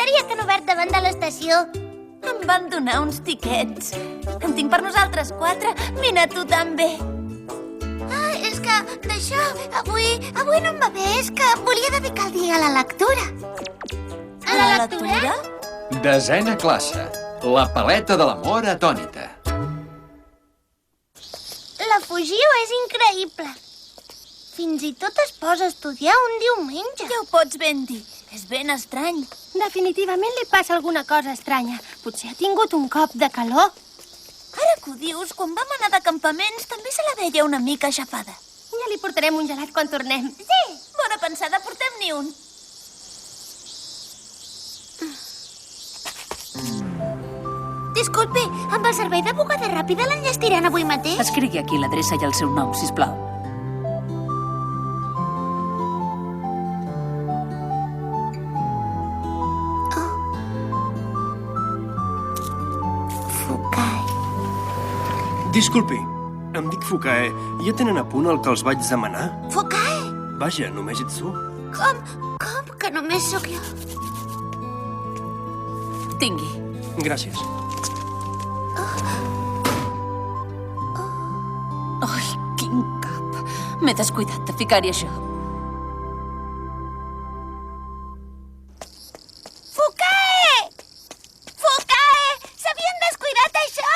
cafeteria que han obert davant de l'estació. Em van donar uns tiquets. En tinc per nosaltres 4. Vine tu també. És que, d'això, avui no em va bé. És que volia dedicar el dia a la lectura. A la lectura? 10a classe. La paleta de l'amor atònita. La Fugio és increïble. Fins i tot es posa a estudiar un diumenge. Ja ho pots ben dir. És ben estrany. Definitivament li passa alguna cosa estranya. Potser ha tingut un cop de calor. Ara que ho dius, quan vam anar de campaments també se la veia una mica aixafada. Ja li portarem un gelat quan tornem. Sí, bona pensada, portem-n'hi un. Disculpi, amb el servei de bugada ràpida l'enllestiran avui mateix? Escrigui aquí l'adreça i el seu nom, sisplau. Disculpi, em dic Fukae. Ja tenen a punt el que els vaig demanar? Fukae? Vaja, només ets tu. Com que només sóc jo? Tingui. Gràcies. Ai, quin cap. M'he descuidat de ficar-hi això. Fukae! Fukae! S'havien descuidat això!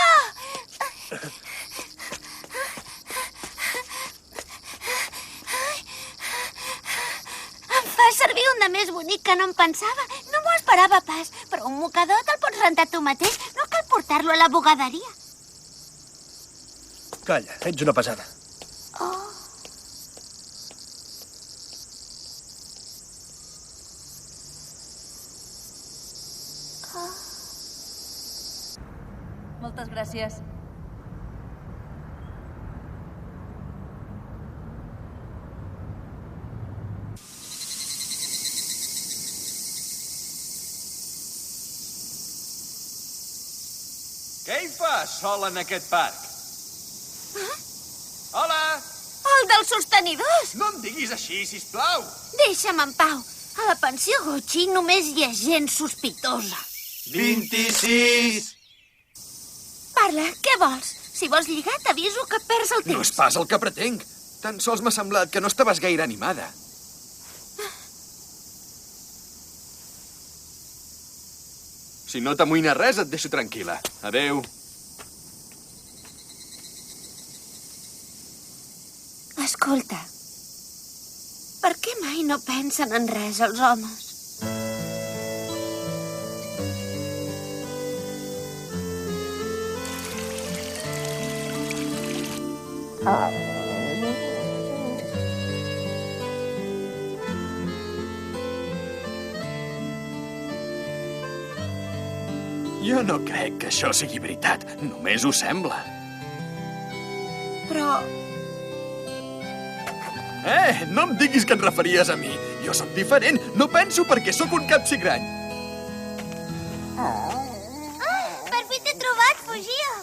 Em fa servir un de més bonic que no em pensava. No m'ho esperava pas. Però un mocador te'l pots rentar tu mateix. No cal portar-lo a la bugaderia. Calla, ets una pesada. Moltes gràcies. Què hi fas sol en aquest parc? Hola! El dels sostenidors! No em diguis així, sisplau! Deixa'm en pau. A la pensió Gucci només hi ha gent sospitosa. 26! Parla, què vols? Si vols lligar, t'aviso que perds el temps. No és pas el que pretenc. Tan sols m'ha semblat que no estaves gaire animada. Si no t'amoïna res, et deixo tranquil·la. Adéu. Escolta, per què mai no pensen en res els homes? Jo no crec que això sigui veritat. Només ho sembla. Però No em diguis que et referies a mi. Jo sóc diferent. No penso perquè sóc un capsigrany. per fi t'he trobat, Fugio.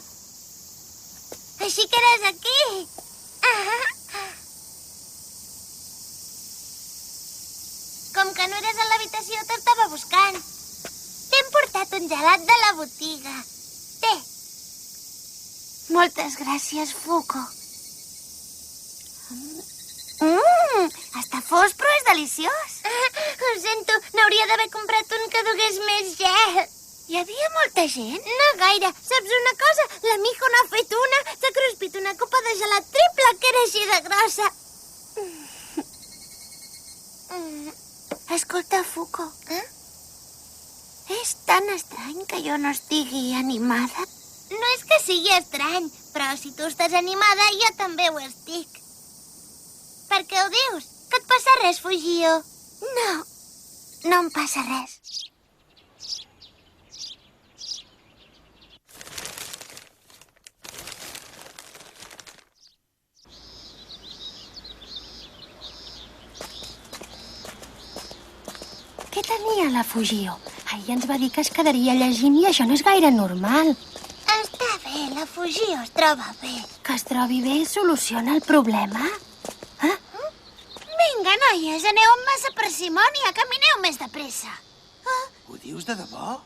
Així que eres aquí. Com que no eres a l'habitació, t'estava buscant. T'hem portat un gelat de la botiga. Té. Moltes gràcies, Fuko. Està fos, però és deliciós. Ho sento, n'hauria d'haver comprat un que dugués més gel. Hi havia molta gent? No gaire. Saps una cosa? La Mijo n'ha fet una. S'ha cruspit una copa de gelat triple que era així de grossa. Escolta, Fuko. És tan estrany que jo no estigui animada. No és que sigui estrany, però si tu estàs animada, jo també ho estic. Per què ho dius? Que et passa res, Fugio? No, no em passa res. Què tenia la Fugio? Ahir ens va dir que es quedaria llegint i això no és gaire normal. Està bé, la Fugio es troba bé. Que es trobi bé soluciona el problema? Vinga, noies, aneu amb massa parsimònia, camineu més de pressa. Ho dius de debò?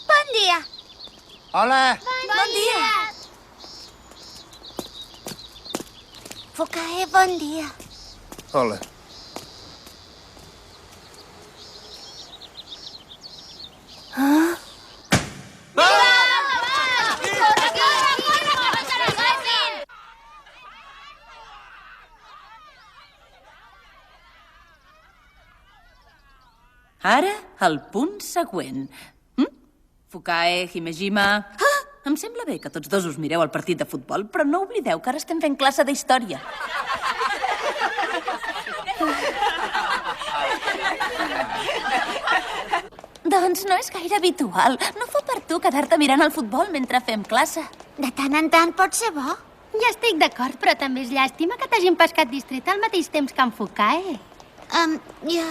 Bon dia. Hola! Bon dia. Fukae, bon dia. Hola. Ara, el punt següent. Fukae, Himejima... Ah! Em sembla bé que tots dos us mireu el partit de futbol, però no oblideu que ara estem fent classe d'història. Doncs no és gaire habitual. No fa per tu quedar-te mirant el futbol mentre fem classe. De tant en tant pot ser bo. Ja estic d'acord, però també és llàstima que t'hagin pescat distret al mateix temps que en Fukae. Ja...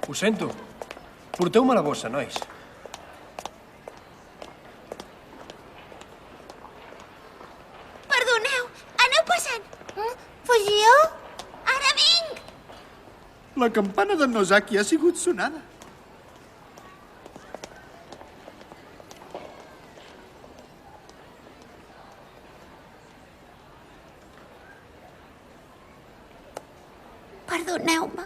Ho sento. Porteu-me la bossa, nois. Perdoneu, aneu passant. Fugió? Ara vinc! La campana d'en Nozaki ha sigut sonada. Perdoneu-me.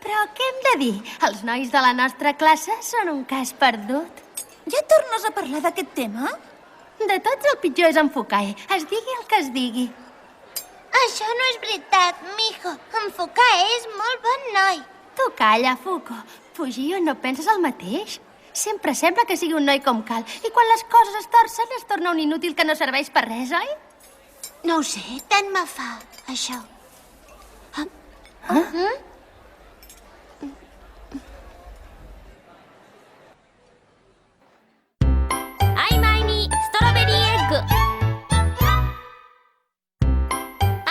Però què hem de dir? Els nois de la nostra classe són un cas perdut. Ja tornes a parlar d'aquest tema? De tots el pitjor és en Fukae. Es digui el que es digui. Això no és veritat, mijo. En Fukae és molt bon noi. Tu calla, Fuko. Fugio, no penses el mateix? Sempre sembla que sigui un noi com cal. I quan les coses es torcen, es torna un inútil que no serveix per res, oi? No ho sé, tant me fa, això. Ai, Maini, strawberry egg!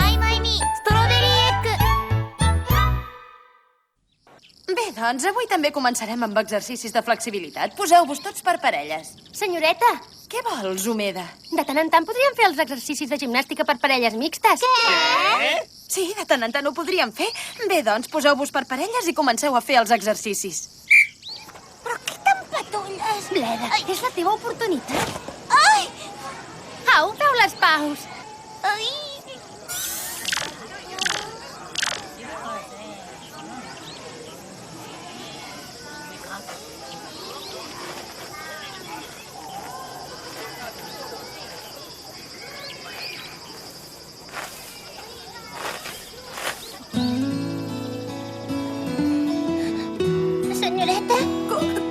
Ai, Maini, strawberry egg! Bé, doncs, avui també començarem amb exercicis de flexibilitat. Poseu-vos tots per parelles. Senyoreta, Què vols, Humeda? de tant en tant podríem fer els exercicis de gimnàstica per parelles mixtes. Què? Sí, de tant en tant ho podríem fer. Bé, doncs, poseu-vos per parelles i comenceu a fer els exercicis. Però què t'empatolles? Bleda, és la teva oportunitat. Ai! Au, feu les paus. Ai! Senyoreta?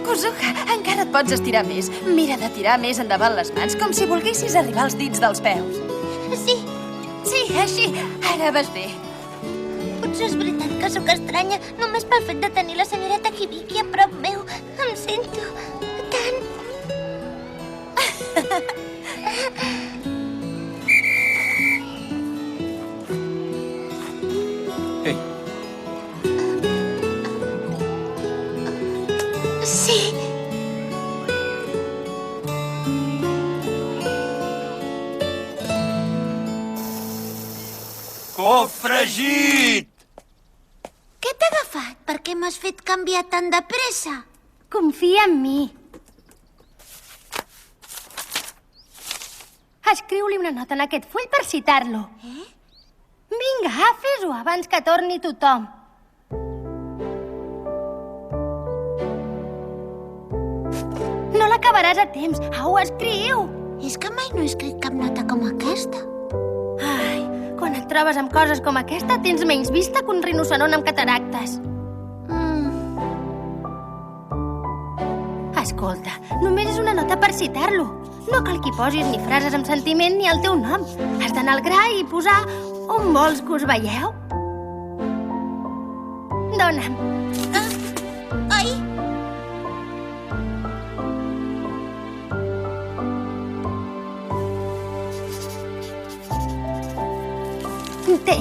Kuzuka, encara et pots estirar més. Mira de tirar més endavant les mans, com si volguessis arribar als dits dels peus. Sí, Sí, així. Ara vas bé. potser és veritat que sóc estranya només pel fet de tenir la senyoreta Hibiki a prop meu. Em sento tant... Cofregit! Què t'ha agafat? Per què m'has fet canviar tan de pressa? Confia en mi. Escriu-li una nota en aquest full per citar-lo. Vinga, fes-ho abans que torni tothom. No l'acabaràs a temps. Au, escriu! És que mai no he escrit cap nota com aquesta. Ai, quan et trobes amb coses com aquesta, tens menys vista que un rinoceront amb cataractes. Escolta, només és una nota per citar-lo. No cal que hi posis ni frases amb sentiment ni el teu nom. Has d'anar al gra i posar on vols que us veieu. Dona'm. Ai! Té.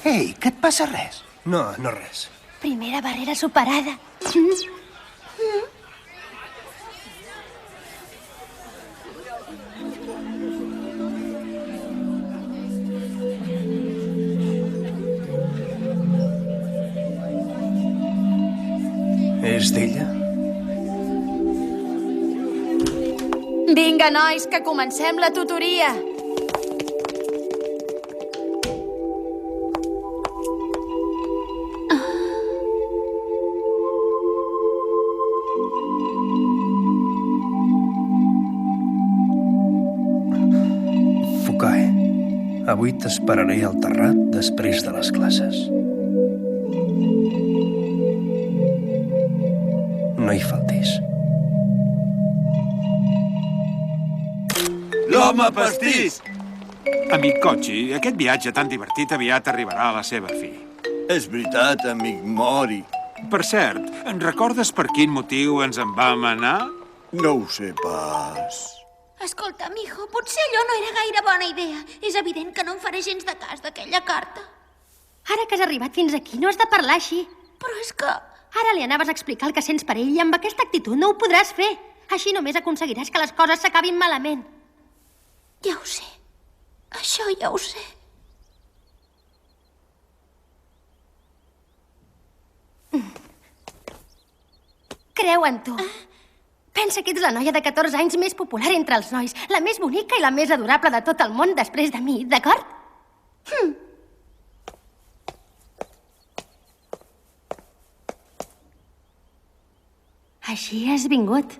Ei, què et passa res? No, no res. Primera barrera superada. És d'ella? Vinga, nois, que comencem la tutoria. Fukae, avui t'esperaré al terrat després de les classes. No hi faltis. L'home pastís! Amic Kochi, aquest viatge tan divertit aviat arribarà a la seva fi. És veritat, amic Mori. Per cert, en recordes per quin motiu ens en vam anar? No ho sé pas. Escolta, mijo, potser allò no era gaire bona idea. És evident que no em faré gens de cas d'aquella carta. Ara que has arribat fins aquí, no has de parlar així. Però és que... Ara li anaves a explicar el que sents per ell i amb aquesta actitud no ho podràs fer. Així només aconseguiràs que les coses s'acabin malament. Ja ho sé. Això ja ho sé. Creu en tu. Pensa que ets la noia de 14 anys més popular entre els nois, la més bonica i la més adorable de tot el món després de mi, d'acord? Així has vingut.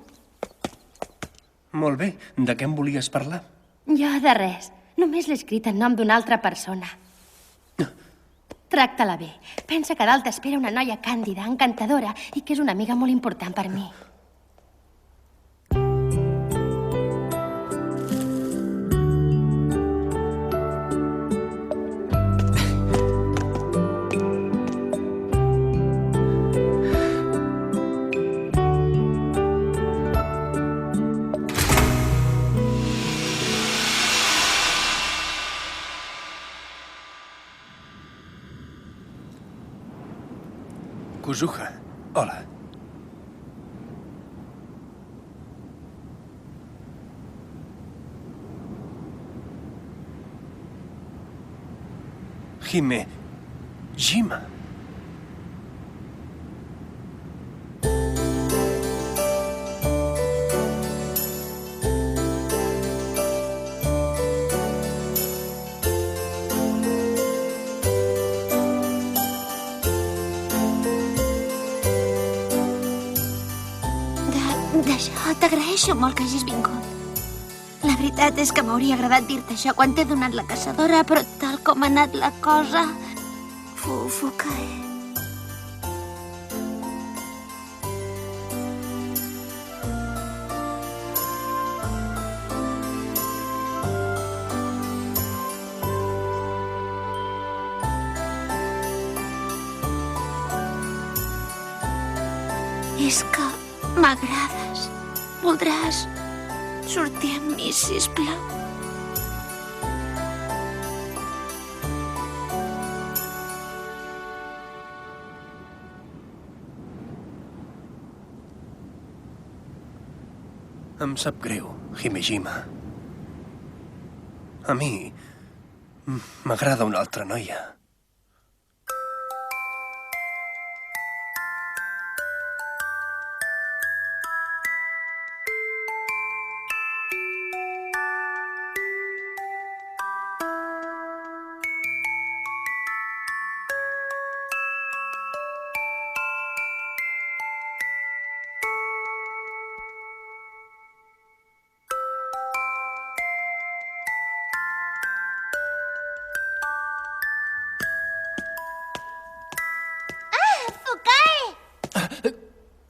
Molt bé, de què em volies parlar? Jo de res. Només l'he escrit en nom d'una altra persona. Tracta-la bé. Pensa que dalt t'espera una noia càndida, encantadora, i que és una amiga molt important per mi. Kuzuha, hola. Jima. D'això t'agraeixo molt que hagis vingut. La veritat és que m'hauria agradat dir-te això quan t'he donat la caçadora, però tal com ha anat la cosa... Fukae. És que m'agrades. Voldràs sortir amb mi, sisplau? Em sap greu, Himejima. A mi m'agrada una altra noia.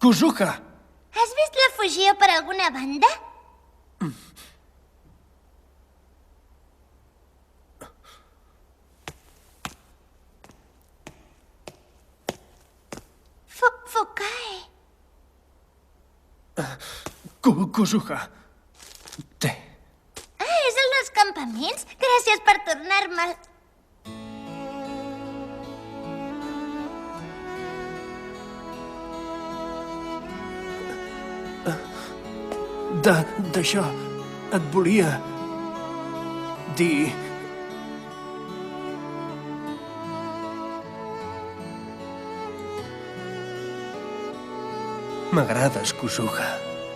Kuzuka! Has vist la fugió per alguna banda? Fukae. Kuzuka. Té. És el dels campaments? Gràcies per tornar-me'l. D'això et volia dir... M'agrades, Kuzuka.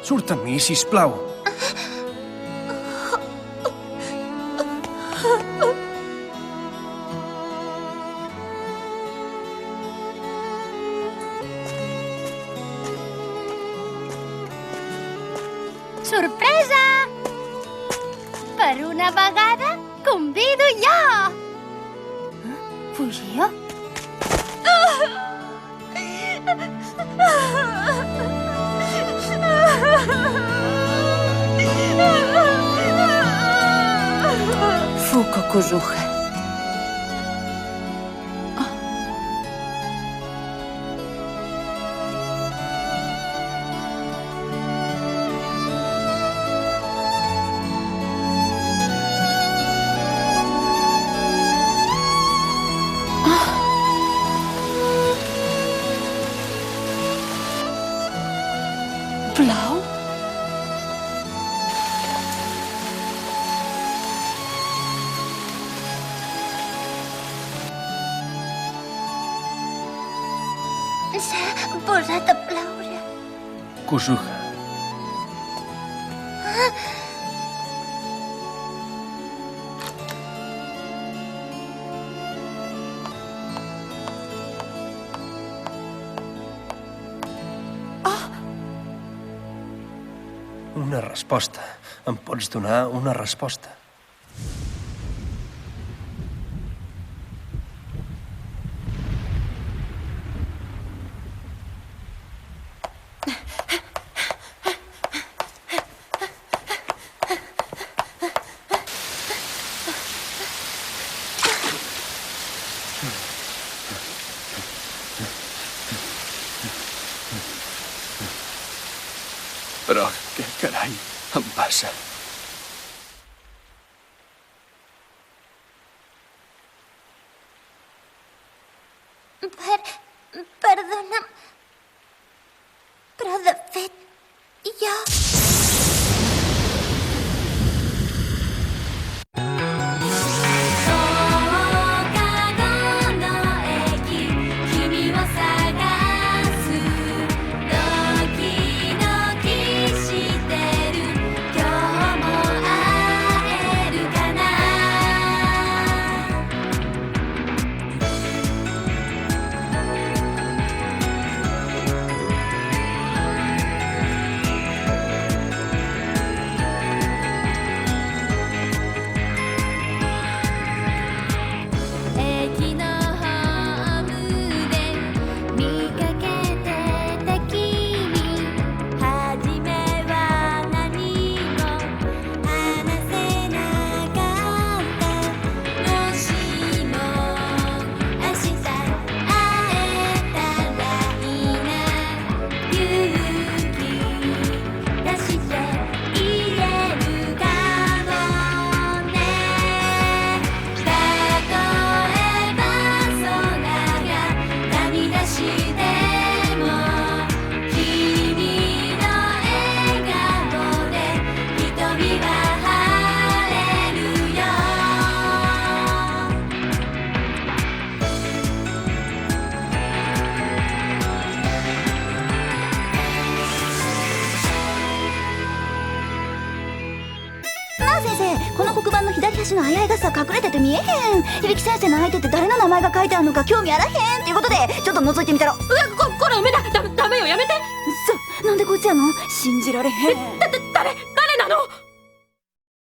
Surt amb mi, sisplau. Sorpresa! Per una vegada, convido jo! Fugió? Fuko Kuzuka. Plou? S'ha posat a ploure. Kuzuka. Una resposta. Em pots donar una resposta. Però què carai em passa? Perdona'm. Però, de fet, jo... 私のあやいがさ隠れてて見えへん。響先生の相手って誰の名前が書いてあるのか興味あらへんっていうことでちょっと覗いてみたら、これ梅だ。ダメよ、やめて。なんでこいつやの？信じられへん。誰なの？